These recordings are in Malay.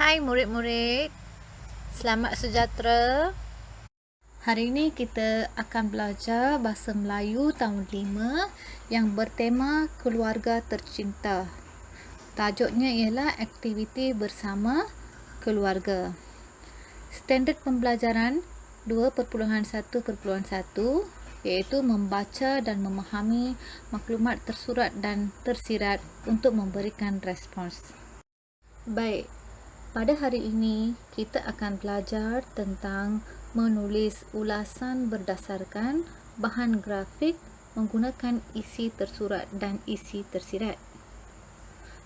Hai murid-murid, selamat sejahtera. Hari ini kita akan belajar bahasa Melayu tahun 5 yang bertema keluarga tercinta. Tajuknya ialah aktiviti bersama keluarga. Standard pembelajaran 2.1.1 iaitu membaca dan memahami maklumat tersurat dan tersirat untuk memberikan respons. Baik, pada hari ini kita akan belajar tentang menulis ulasan berdasarkan bahan grafik menggunakan isi tersurat dan isi tersirat.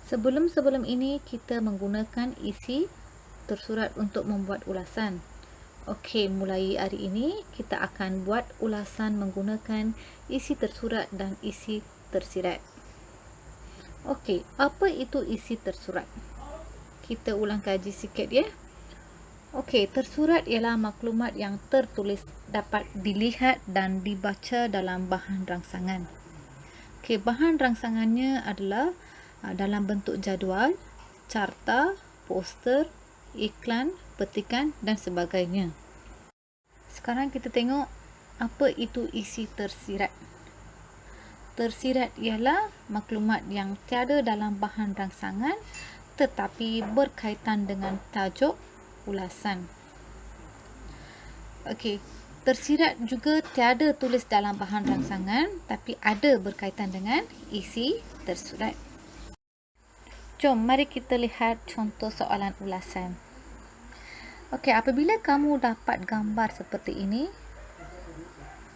Sebelum ini kita menggunakan isi tersurat untuk membuat ulasan. Okey, mulai hari ini kita akan buat ulasan menggunakan isi tersurat dan isi tersirat. Okey, apa itu isi tersurat? Kita ulang kaji sikit ya. Okey, tersurat ialah maklumat yang tertulis dapat dilihat dan dibaca dalam bahan rangsangan. Okey, bahan rangsangannya adalah dalam bentuk jadual, carta, poster, iklan, petikan dan sebagainya. Sekarang kita tengok apa itu isi tersirat. Tersirat ialah maklumat yang tiada dalam bahan rangsangan tetapi berkaitan dengan tajuk ulasan. Okey, tersirat juga tiada tulis dalam bahan rangsangan tapi ada berkaitan dengan isi tersurat. Jom, mari kita lihat contoh soalan ulasan. Okey, apabila kamu dapat gambar seperti ini,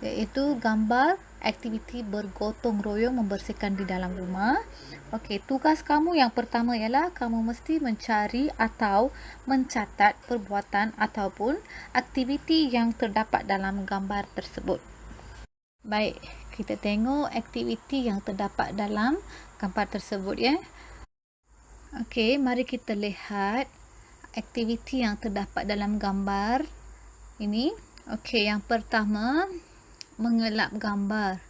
iaitu gambar aktiviti bergotong royong membersihkan di dalam rumah. Okey, tugas kamu yang pertama ialah kamu mesti mencari atau mencatat perbuatan ataupun aktiviti yang terdapat dalam gambar tersebut. Baik, kita tengok aktiviti yang terdapat dalam gambar tersebut ya. Okey, mari kita lihat aktiviti yang terdapat dalam gambar ini. Okey, yang pertama mengelap gambar.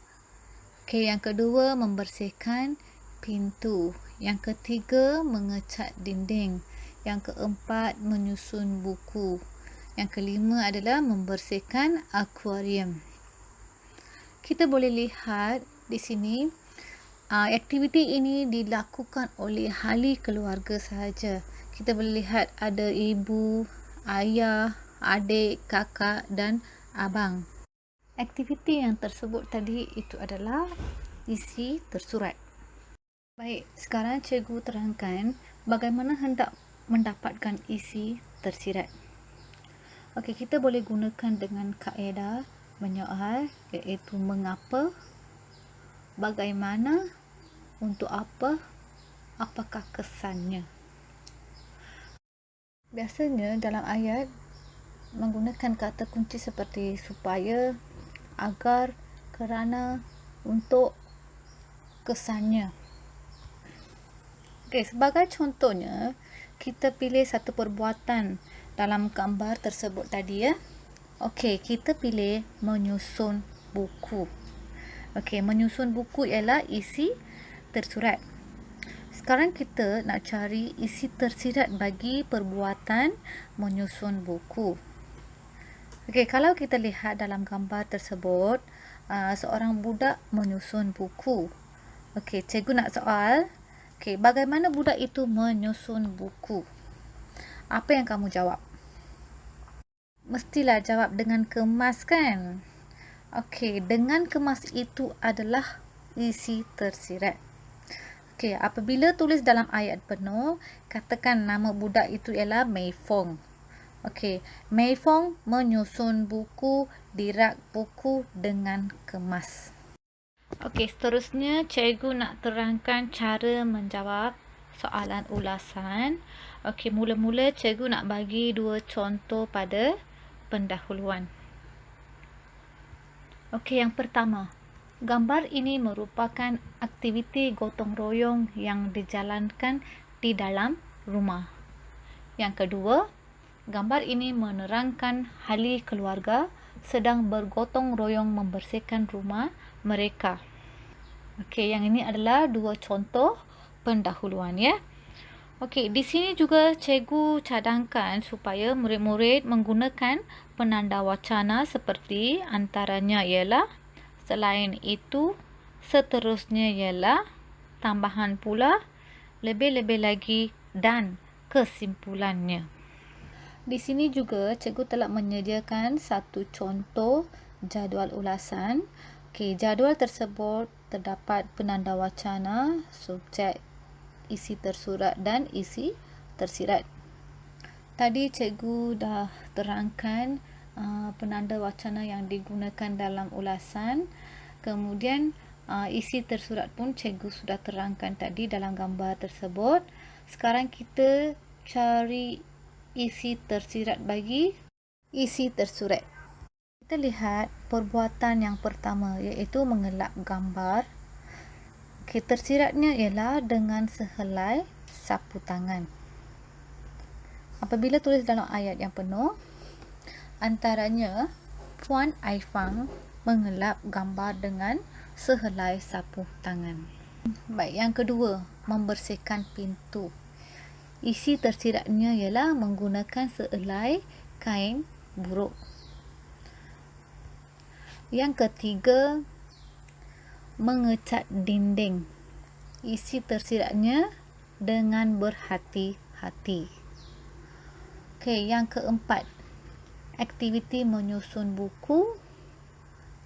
Okey, yang kedua membersihkan pintu. Yang ketiga mengecat dinding. Yang keempat menyusun buku. Yang kelima adalah membersihkan akuarium. Kita boleh lihat di sini aktiviti ini dilakukan oleh ahli keluarga sahaja. Kita boleh lihat ada ibu, ayah, adik, kakak dan abang. Aktiviti yang tersebut tadi itu adalah isi tersurat. Baik, sekarang cikgu terangkan bagaimana hendak mendapatkan isi tersirat. Okey, kita boleh gunakan dengan kaedah menyoal iaitu mengapa, bagaimana, untuk apa, apakah kesannya. Biasanya dalam ayat menggunakan kata kunci seperti supaya, agar, kerana, untuk, kesannya. Okey, sebagai contohnya, kita pilih satu perbuatan dalam gambar tersebut tadi ya. Okey, kita pilih menyusun buku. Okey, menyusun buku ialah isi tersurat. Sekarang kita nak cari isi tersirat bagi perbuatan menyusun buku. Okey, kalau kita lihat dalam gambar tersebut, seorang budak menyusun buku. Okey, cikgu nak soal. Okey, bagaimana budak itu menyusun buku? Apa yang kamu jawab? Mestilah jawab dengan kemas kan? Okey, dengan kemas itu adalah isi tersirat. Okey, apabila tulis dalam ayat penuh, katakan nama budak itu ialah Mei Fong. Okey, Mei Fong menyusun buku di rak buku dengan kemas. Okey, seterusnya cikgu nak terangkan cara menjawab soalan ulasan. Okey, mula-mula cikgu nak bagi dua contoh pada pendahuluan. Okey, yang pertama, gambar ini merupakan aktiviti gotong royong yang dijalankan di dalam rumah. Yang kedua, gambar ini menerangkan ahli keluarga sedang bergotong royong membersihkan rumah mereka. Okey, yang ini adalah dua contoh pendahuluan ya. Okey, di sini juga cikgu cadangkan supaya murid-murid menggunakan penanda wacana seperti antaranya ialah, selain itu, seterusnya ialah, tambahan pula, lebih-lebih lagi dan kesimpulannya. Di sini juga cikgu telah menyediakan satu contoh jadual ulasan. Okey, jadual tersebut terdapat penanda wacana, subjek, isi tersurat dan isi tersirat. Tadi cikgu dah terangkan penanda wacana yang digunakan dalam ulasan. Kemudian isi tersurat pun cikgu sudah terangkan tadi dalam gambar tersebut. Sekarang kita cari isi tersirat bagi isi tersurat. Kita lihat perbuatan yang pertama iaitu mengelap gambar. Okay, tersiratnya ialah dengan sehelai sapu tangan. Apabila tulis dalam ayat yang penuh, antaranya Puan Aifang mengelap gambar dengan sehelai sapu tangan. Baik, yang kedua, membersihkan pintu. Isi tersiratnya ialah menggunakan sehelai kain buruk. Yang ketiga, mengecat dinding. Isi tersiratnya dengan berhati-hati. Okey, yang keempat, aktiviti menyusun buku.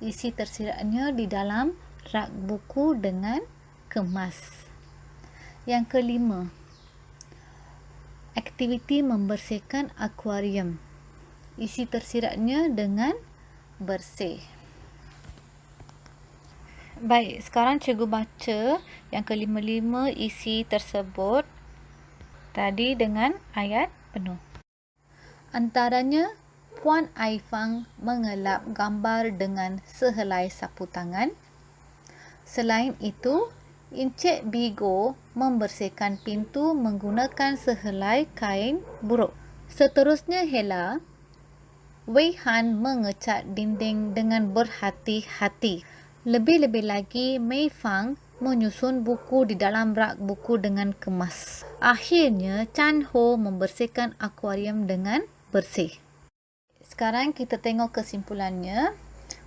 Isi tersiratnya di dalam rak buku dengan kemas. Yang kelima, aktiviti membersihkan akuarium. Isi tersiratnya dengan bersih. Baik, sekarang cikgu baca yang kelima-lima isi tersebut tadi dengan ayat penuh. Antaranya, Puan Aifang mengelap gambar dengan sehelai sapu tangan. Selain itu, Encik Bigo membersihkan pintu menggunakan sehelai kain buruk. Seterusnya ialah, Wei Han mengecat dinding dengan berhati-hati. Lebih-lebih lagi, Mei Fang menyusun buku di dalam rak buku dengan kemas. Akhirnya, Chan Ho membersihkan akuarium dengan bersih. Sekarang kita tengok kesimpulannya.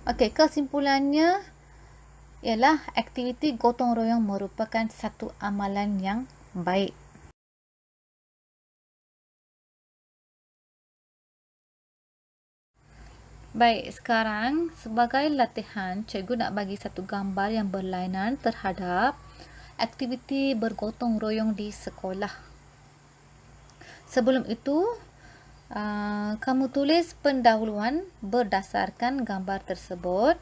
Okey, kesimpulannya ialah aktiviti gotong royong merupakan satu amalan yang baik. Baik, sekarang sebagai latihan, cikgu nak bagi satu gambar yang berlainan terhadap aktiviti bergotong royong di sekolah. Sebelum itu, kamu tulis pendahuluan berdasarkan gambar tersebut.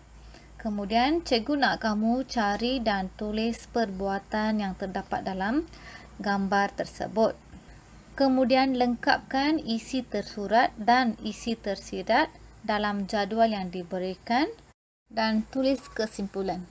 Kemudian, cikgu nak kamu cari dan tulis perbuatan yang terdapat dalam gambar tersebut. Kemudian, lengkapkan isi tersurat dan isi tersirat dalam jadual yang diberikan dan tulis kesimpulan.